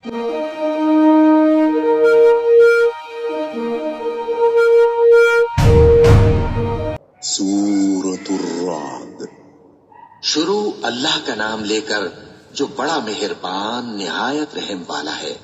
سورۃ الرعد۔ شروع اللہ کا نام لے کر جو بڑا مہربان نہایت رحم والا ہے۔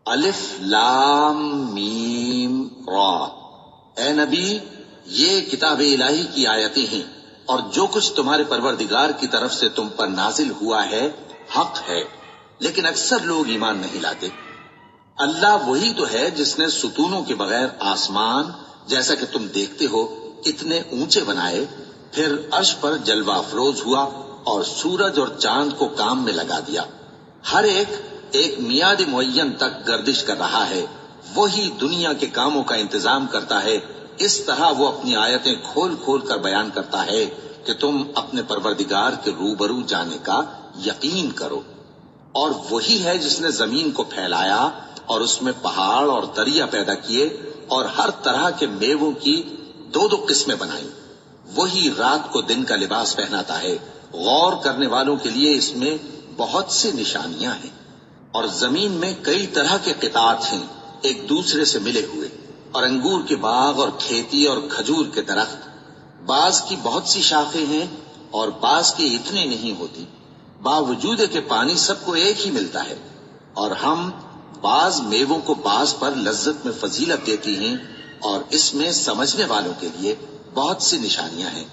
الف لام میم را۔ اے نبی، یہ کتاب الہی کی آیتیں ہیں اور جو کچھ تمہارے پروردگار کی طرف سے تم پر نازل ہوا ہے حق ہے، لیکن اکثر لوگ ایمان نہیں لاتے۔ اللہ وہی تو ہے جس نے ستونوں کے بغیر آسمان جیسا کہ تم دیکھتے ہو اتنے اونچے بنائے، پھر عرش پر جلوہ افروز ہوا اور سورج اور چاند کو کام میں لگا دیا۔ ہر ایک میعاد معین تک گردش کر رہا ہے۔ وہی دنیا کے کاموں کا انتظام کرتا ہے۔ اس طرح وہ اپنی آیتیں کھول کھول کر بیان کرتا ہے کہ تم اپنے پروردگار کے روبرو جانے کا یقین کرو۔ اور وہی ہے جس نے زمین کو پھیلایا اور اس میں پہاڑ اور دریا پیدا کیے اور ہر طرح کے میووں کی دو قسمیں بنائیں۔ وہی رات کو دن کا لباس پہناتا ہے۔ غور کرنے والوں کے لیے اس میں بہت سی نشانیاں ہیں۔ اور زمین میں کئی طرح کے قطعات ہیں ایک دوسرے سے ملے ہوئے، اور انگور کے باغ اور کھیتی اور کھجور کے درخت۔ بعض کی بہت سی شاخیں ہیں اور بعض کی اتنی نہیں ہوتی، باوجود کہ پانی سب کو ایک ہی ملتا ہے۔ اور ہم بعض میووں کو بعض پر لذت میں فضیلت دیتی ہیں، اور اس میں سمجھنے والوں کے لیے بہت سی نشانیاں ہیں۔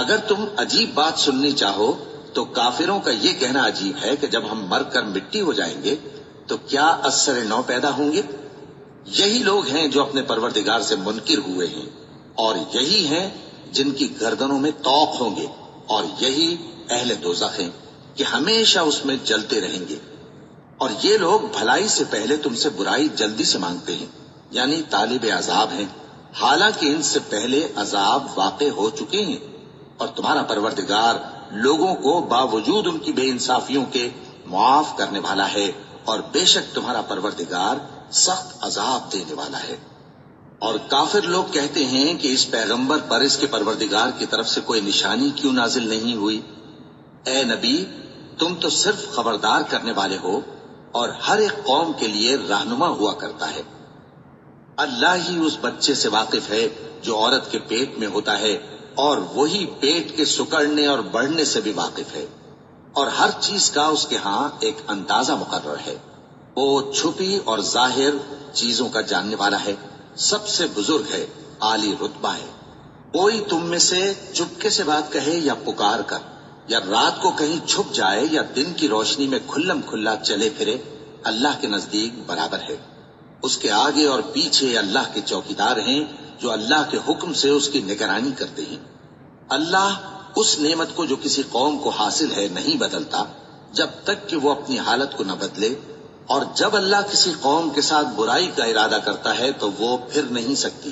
اگر تم عجیب بات سننی چاہو تو کافروں کا یہ کہنا عجیب ہے کہ جب ہم مر کر مٹی ہو جائیں گے تو کیا از سر نو پیدا ہوں گے؟ یہی لوگ ہیں جو اپنے پروردگار سے منکر ہوئے ہیں، اور یہی ہیں جن کی گردنوں میں طوق ہوں گے، اور یہی اہل دوزخ ہیں کہ ہمیشہ اس میں جلتے رہیں گے۔ اور یہ لوگ بھلائی سے پہلے تم سے برائی جلدی سے مانگتے ہیں، یعنی طالب عذاب ہیں، حالانکہ ان سے پہلے عذاب واقع ہو چکے ہیں۔ اور تمہارا پروردگار لوگوں کو باوجود ان کی بے انصافیوں کے معاف کرنے والا ہے، اور بے شک تمہارا پروردگار سخت عذاب دینے والا ہے۔ اور کافر لوگ کہتے ہیں کہ اس پیغمبر پر اس کے پروردگار کی طرف سے کوئی نشانی کیوں نازل نہیں ہوئی؟ اے نبی، تم تو صرف خبردار کرنے والے ہو، اور ہر ایک قوم کے لیے رہنما ہوا کرتا ہے۔ اللہ ہی اس بچے سے واقف ہے جو عورت کے پیٹ میں ہوتا ہے، اور وہی پیٹ کے سکڑنے اور بڑھنے سے بھی واقف ہے، اور ہر چیز کا اس کے ہاں ایک اندازہ مقرر ہے۔ وہ چھپی اور ظاہر چیزوں کا جاننے والا ہے، سب سے بزرگ ہے، عالی رتبہ ہے۔ کوئی تم میں سے چپکے سے بات کہے یا پکار کر، یا رات کو کہیں چھپ جائے یا دن کی روشنی میں کھلم کھلا چلے پھرے، اللہ کے نزدیک برابر ہے۔ اس کے آگے اور پیچھے اللہ کے چوکیدار ہیں جو اللہ کے حکم سے اس کی نگرانی کرتے ہیں۔ اللہ اس نعمت کو جو کسی قوم کو حاصل ہے نہیں بدلتا جب تک کہ وہ اپنی حالت کو نہ بدلے، اور جب اللہ کسی قوم کے ساتھ برائی کا ارادہ کرتا ہے تو وہ پھر نہیں سکتی،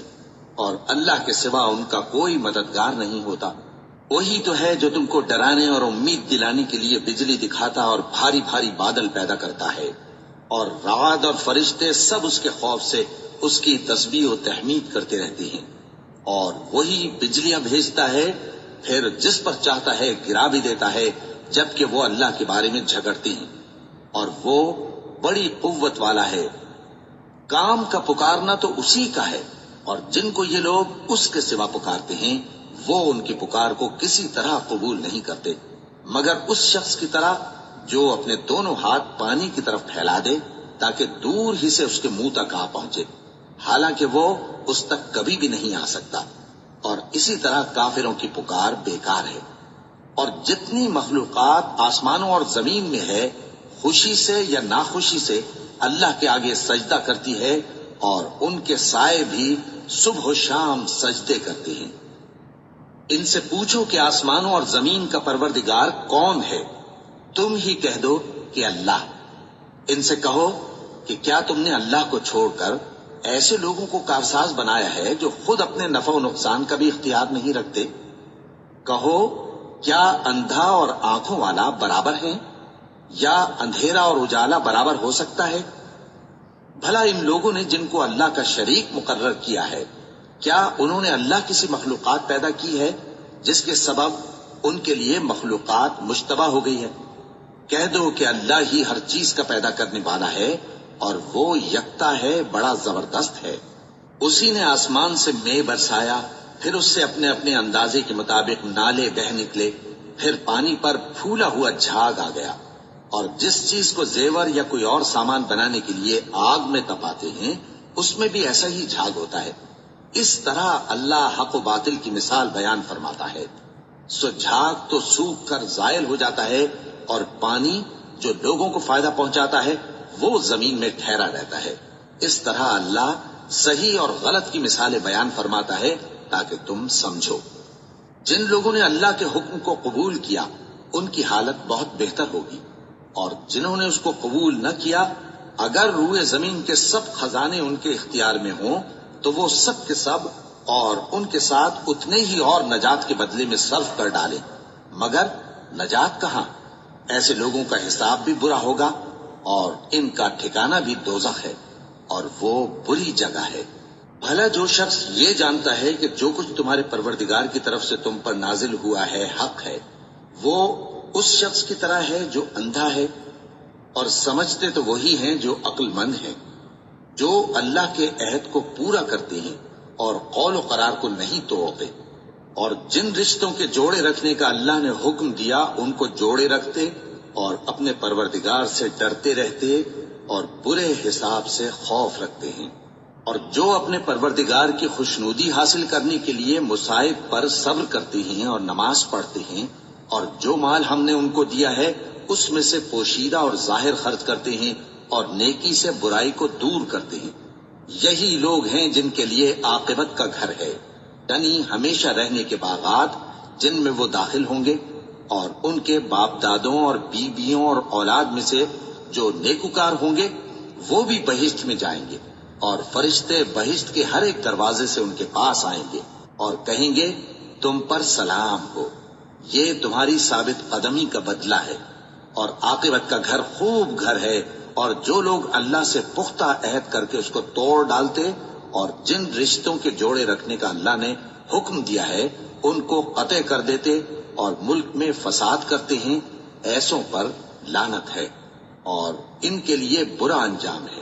اور اللہ کے سوا ان کا کوئی مددگار نہیں ہوتا۔ وہی تو ہے جو تم کو ڈرانے اور امید دلانے کے لیے بجلی دکھاتا اور بھاری بھاری بادل پیدا کرتا ہے، اور رعد اور فرشتے سب اس کے خوف سے اس کی تسبیح و تحمید کرتے رہتے ہیں۔ اور وہی بجلیاں بھیجتا ہے، پھر جس پر چاہتا ہے گرا بھی دیتا ہے، جبکہ وہ اللہ کے بارے میں جھگڑتے ہیں، اور وہ بڑی قوت والا ہے۔ کام کا پکارنا تو اسی کا ہے، اور جن کو یہ لوگ اس کے سوا پکارتے ہیں وہ ان کی پکار کو کسی طرح قبول نہیں کرتے، مگر اس شخص کی طرح جو اپنے دونوں ہاتھ پانی کی طرف پھیلا دے تاکہ دور ہی سے اس کے منہ تک آ پہنچے، حالانکہ وہ اس تک کبھی بھی نہیں آ سکتا۔ اور اسی طرح کافروں کی پکار بیکار ہے۔ اور جتنی مخلوقات آسمانوں اور زمین میں ہے، خوشی سے یا ناخوشی سے اللہ کے آگے سجدہ کرتی ہے، اور ان کے سائے بھی صبح و شام سجدے کرتے ہیں۔ ان سے پوچھو کہ آسمانوں اور زمین کا پروردگار کون ہے؟ تم ہی کہہ دو کہ اللہ۔ ان سے کہو کہ کیا تم نے اللہ کو چھوڑ کر ایسے لوگوں کو کارساز بنایا ہے جو خود اپنے نفع و نقصان کا بھی اختیار نہیں رکھتے؟ کہو کیا اندھا اور آنکھوں والا برابر ہیں، یا اندھیرا اور اجالا برابر ہو سکتا ہے؟ بھلا ان لوگوں نے جن کو اللہ کا شریک مقرر کیا ہے، کیا انہوں نے اللہ کسی مخلوقات پیدا کی ہے جس کے سبب ان کے لیے مخلوقات مشتبہ ہو گئی ہے؟ کہہ دو کہ اللہ ہی ہر چیز کا پیدا کرنے والا ہے اور وہ یکتا ہے، بڑا زبردست ہے۔ اسی نے آسمان سے مے برسایا، پھر اس سے اپنے اپنے اندازے کے مطابق نالے بہہ نکلے، پھر پانی پر پھولا ہوا جھاگ آ گیا۔ اور جس چیز کو زیور یا کوئی اور سامان بنانے کے لیے آگ میں تپاتے ہیں اس میں بھی ایسا ہی جھاگ ہوتا ہے۔ اس طرح اللہ حق و باطل کی مثال بیان فرماتا ہے۔ سو جھاگ تو سوکھ کر زائل ہو جاتا ہے، اور پانی جو لوگوں کو فائدہ پہنچاتا ہے وہ زمین میں ٹھہرا رہتا ہے۔ اس طرح اللہ صحیح اور غلط کی مثالیں بیان فرماتا ہے تاکہ تم سمجھو۔ جن لوگوں نے اللہ کے حکم کو قبول کیا ان کی حالت بہت بہتر ہوگی، اور جنہوں نے اس کو قبول نہ کیا، اگر روئے زمین کے سب خزانے ان کے اختیار میں ہوں تو وہ سب کے سب اور ان کے ساتھ اتنے ہی اور نجات کے بدلے میں صرف کر ڈالیں، مگر نجات کہاں؟ ایسے لوگوں کا حساب بھی برا ہوگا اور ان کا ٹھکانہ بھی دوزخ ہے، اور وہ بری جگہ ہے۔ بھلا جو شخص یہ جانتا ہے کہ جو کچھ تمہارے پروردگار کی طرف سے تم پر نازل ہوا ہے حق ہے، وہ اس شخص کی طرح ہے جو اندھا ہے، اور سمجھتے تو وہی ہیں جو عقل مند ہیں، جو اللہ کے عہد کو پورا کرتے ہیں اور قول و قرار کو نہیں توڑتے، اور جن رشتوں کے جوڑے رکھنے کا اللہ نے حکم دیا ان کو جوڑے رکھتے، اور اپنے پروردگار سے ڈرتے رہتے اور برے حساب سے خوف رکھتے ہیں، اور جو اپنے پروردگار کی خوشنودی حاصل کرنے کے لیے مصائب پر صبر کرتے ہیں اور نماز پڑھتے ہیں، اور جو مال ہم نے ان کو دیا ہے اس میں سے پوشیدہ اور ظاہر خرچ کرتے ہیں اور نیکی سے برائی کو دور کرتے ہیں، یہی لوگ ہیں جن کے لیے عاقبت کا گھر ہے، یعنی ہمیشہ رہنے کے باغات جن میں وہ داخل ہوں گے، اور ان کے باپ دادوں اور بیویوں اور اولاد میں سے جو نیکوکار ہوں گے وہ بھی بہشت میں جائیں گے، اور فرشتے بہشت کے ہر ایک دروازے سے ان کے پاس آئیں گے اور کہیں گے تم پر سلام ہو، یہ تمہاری ثابت قدمی کا بدلہ ہے، اور عاقبت کا گھر خوب گھر ہے۔ اور جو لوگ اللہ سے پختہ عہد کر کے اس کو توڑ ڈالتے اور جن رشتوں کے جوڑے رکھنے کا اللہ نے حکم دیا ہے ان کو قطع کر دیتے اور ملک میں فساد کرتے ہیں، ایسوں پر لعنت ہے اور ان کے لیے برا انجام ہے۔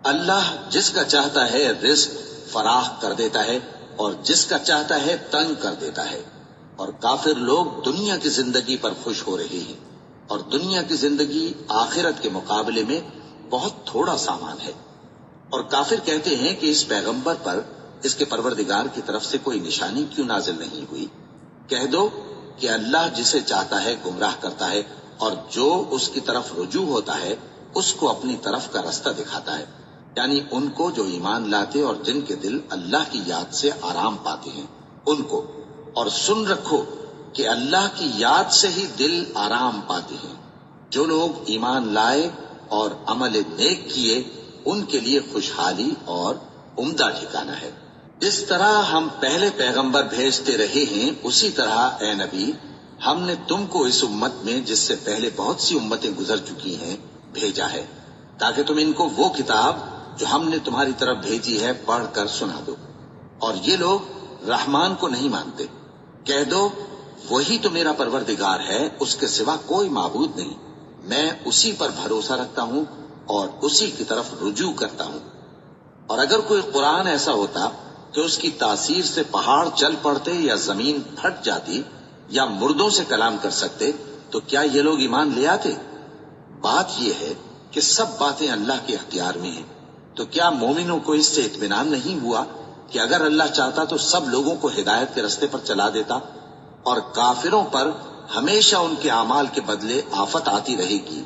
اللہ جس کا چاہتا ہے رزق فراخ کر دیتا ہے اور جس کا چاہتا ہے تنگ کر دیتا ہے، اور کافر لوگ دنیا کی زندگی پر خوش ہو رہے ہیں، اور دنیا کی زندگی آخرت کے مقابلے میں بہت تھوڑا سامان ہے۔ اور کافر کہتے ہیں کہ اس پیغمبر پر اس کے پروردگار کی طرف سے کوئی نشانی کیوں نازل نہیں ہوئی؟ کہہ دو کہ اللہ جسے چاہتا ہے گمراہ کرتا ہے، اور جو اس کی طرف رجوع ہوتا ہے اس کو اپنی طرف کا رستہ دکھاتا ہے، یعنی ان کو جو ایمان لاتے اور جن کے دل اللہ کی یاد سے آرام پاتے ہیں ان کو۔ اور سن رکھو کہ اللہ کی یاد سے ہی دل آرام پاتے ہیں۔ جو لوگ ایمان لائے اور عمل نیک کیے ان کے لیے خوشحالی اور عمدہ ٹھکانہ ہے۔ جس طرح ہم پہلے پیغمبر بھیجتے رہے ہیں اسی طرح اے نبی ہم نے تم کو اس امت میں جس سے پہلے بہت سی امتیں گزر چکی ہیں بھیجا ہے، تاکہ تم ان کو وہ کتاب جو ہم نے تمہاری طرف بھیجی ہے پڑھ کر سنا دو۔ اور یہ لوگ رحمان کو نہیں مانتے۔ کہہ دو وہی تو میرا پروردگار ہے، اس کے سوا کوئی معبود نہیں، میں اسی پر بھروسہ رکھتا ہوں اور اسی کی طرف رجوع کرتا ہوں۔ اور اگر کوئی قرآن ایسا ہوتا کہ اس کی تاثیر سے پہاڑ چل پڑتے یا زمین پھٹ جاتی یا مردوں سے کلام کر سکتے تو کیا یہ لوگ ایمان لے آتے؟ بات یہ ہے کہ سب باتیں اللہ کے اختیار میں ہیں، تو کیا مومنوں کو اس سے اطمینان نہیں ہوا کہ اگر اللہ چاہتا تو سب لوگوں کو ہدایت کے رستے پر چلا دیتا؟ اور کافروں پر ہمیشہ ان کے اعمال کے بدلے آفت آتی رہے گی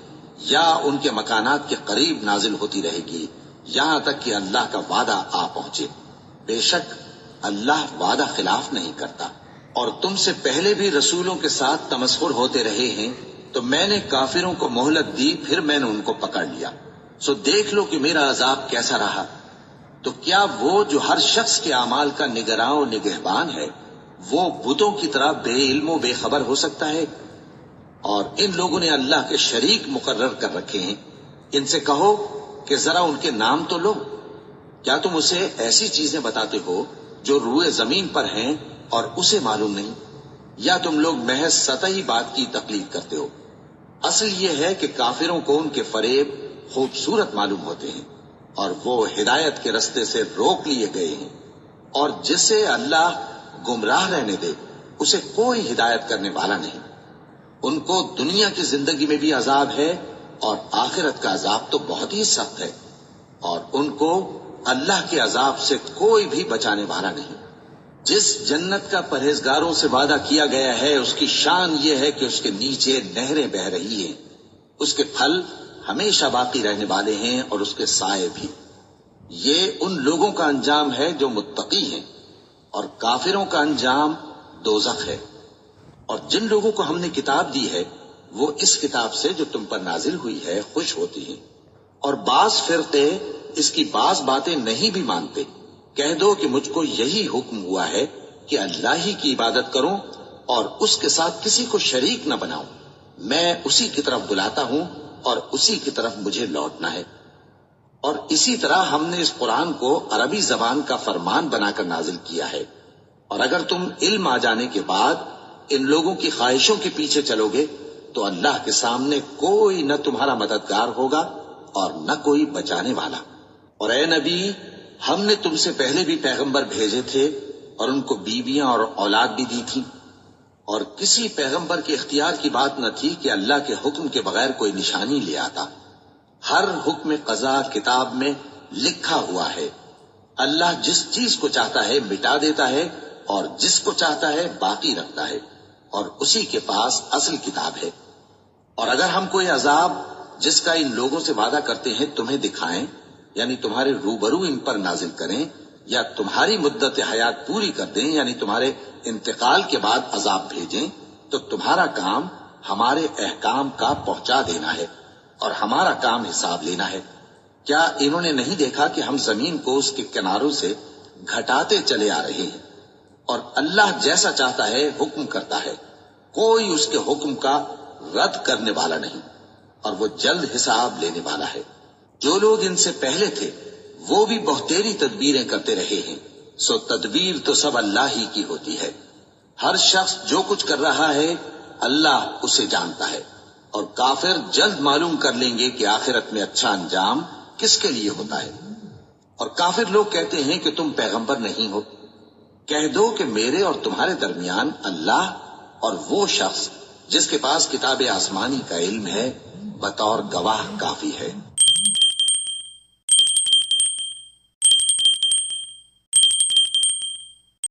یا ان کے مکانات کے قریب نازل ہوتی رہے گی یہاں تک کہ اللہ کا وعدہ آ پہنچے۔ بے شک اللہ وعدہ خلاف نہیں کرتا۔ اور تم سے پہلے بھی رسولوں کے ساتھ تمسخر ہوتے رہے ہیں، تو میں نے کافروں کو مہلت دی، پھر میں نے ان کو پکڑ لیا۔ سو دیکھ لو کہ میرا عذاب کیسا رہا۔ تو کیا وہ جو ہر شخص کے اعمال کا نگراں و نگہبان ہے وہ بتوں کی طرح بے علم و بے خبر ہو سکتا ہے؟ اور ان لوگوں نے اللہ کے شریک مقرر کر رکھے ہیں۔ ان سے کہو کہ ذرا ان کے نام تو لو۔ کیا تم اسے ایسی چیزیں بتاتے ہو جو روئے زمین پر ہیں اور اسے معلوم نہیں، یا تم لوگ محض سطحی بات کی تقلید کرتے ہو؟ اصل یہ ہے کہ کافروں کو ان کے فریب خوبصورت معلوم ہوتے ہیں اور وہ ہدایت کے رستے سے روک لیے گئے ہیں، اور جسے اللہ گمراہ رہنے دے اسے کوئی ہدایت کرنے والا نہیں۔ ان کو دنیا کی زندگی میں بھی عذاب ہے اور آخرت کا عذاب تو بہت ہی سخت ہے، اور ان کو اللہ کے عذاب سے کوئی بھی بچانے والا نہیں۔ جس جنت کا پرہیزگاروں سے وعدہ کیا گیا ہے اس کی شان یہ ہے کہ اس کے نیچے نہریں بہہ رہی ہیں، اس کے پھل ہمیشہ باقی رہنے والے ہیں اور اس کے سائے بھی۔ یہ ان لوگوں کا انجام ہے جو متقی ہیں، اور کافروں کا انجام دوزخ ہے۔ اور جن لوگوں کو ہم نے کتاب دی ہے وہ اس کتاب سے جو تم پر نازل ہوئی ہے خوش ہوتی ہیں، اور بعض فرقے اس کی بعض باتیں نہیں بھی مانتے۔ کہہ دو کہ مجھ کو یہی حکم ہوا ہے کہ اللہ ہی کی عبادت کروں اور اس کے ساتھ کسی کو شریک نہ بناؤں۔ میں اسی کی طرف بلاتا ہوں اور اسی کی طرف مجھے لوٹنا ہے۔ اور اسی طرح ہم نے اس قرآن کو عربی زبان کا فرمان بنا کر نازل کیا ہے، اور اگر تم علم آ جانے کے بعد ان لوگوں کی خواہشوں کے پیچھے چلو گے تو اللہ کے سامنے کوئی نہ تمہارا مددگار ہوگا اور نہ کوئی بچانے والا۔ اور اے نبی، ہم نے تم سے پہلے بھی پیغمبر بھیجے تھے اور ان کو بیویاں اور اولاد بھی دی تھی، اور کسی پیغمبر کے اختیار کی بات نہ تھی کہ اللہ کے حکم کے بغیر کوئی نشانی لے آتا۔ ہر حکم قضا کتاب میں لکھا ہوا ہے۔ اللہ جس چیز کو چاہتا ہے مٹا دیتا ہے اور جس کو چاہتا ہے باقی رکھتا ہے، اور اسی کے پاس اصل کتاب ہے۔ اور اگر ہم کوئی عذاب جس کا ان لوگوں سے وعدہ کرتے ہیں تمہیں دکھائیں، یعنی تمہارے روبرو ان پر نازل کریں، یا تمہاری مدت حیات پوری کر دیں، یعنی تمہارے انتقال کے بعد عذاب بھیجیں، تو تمہارا کام ہمارے احکام کا پہنچا دینا ہے اور ہمارا کام حساب لینا ہے۔ کیا انہوں نے نہیں دیکھا کہ ہم زمین کو اس کے کناروں سے گھٹاتے چلے آ رہے ہیں، اور اللہ جیسا چاہتا ہے حکم کرتا ہے، کوئی اس کے حکم کا رد کرنے والا نہیں، اور وہ جلد حساب لینے والا ہے۔ جو لوگ ان سے پہلے تھے وہ بھی بہتیری تدبیریں کرتے رہے ہیں، سو تدبیر تو سب اللہ ہی کی ہوتی ہے۔ ہر شخص جو کچھ کر رہا ہے اللہ اسے جانتا ہے، اور کافر جلد معلوم کر لیں گے کہ آخرت میں اچھا انجام کس کے لیے ہوتا ہے۔ اور کافر لوگ کہتے ہیں کہ تم پیغمبر نہیں ہو۔ کہہ دو کہ میرے اور تمہارے درمیان اللہ اور وہ شخص جس کے پاس کتاب آسمانی کا علم ہے بطور گواہ کافی ہے۔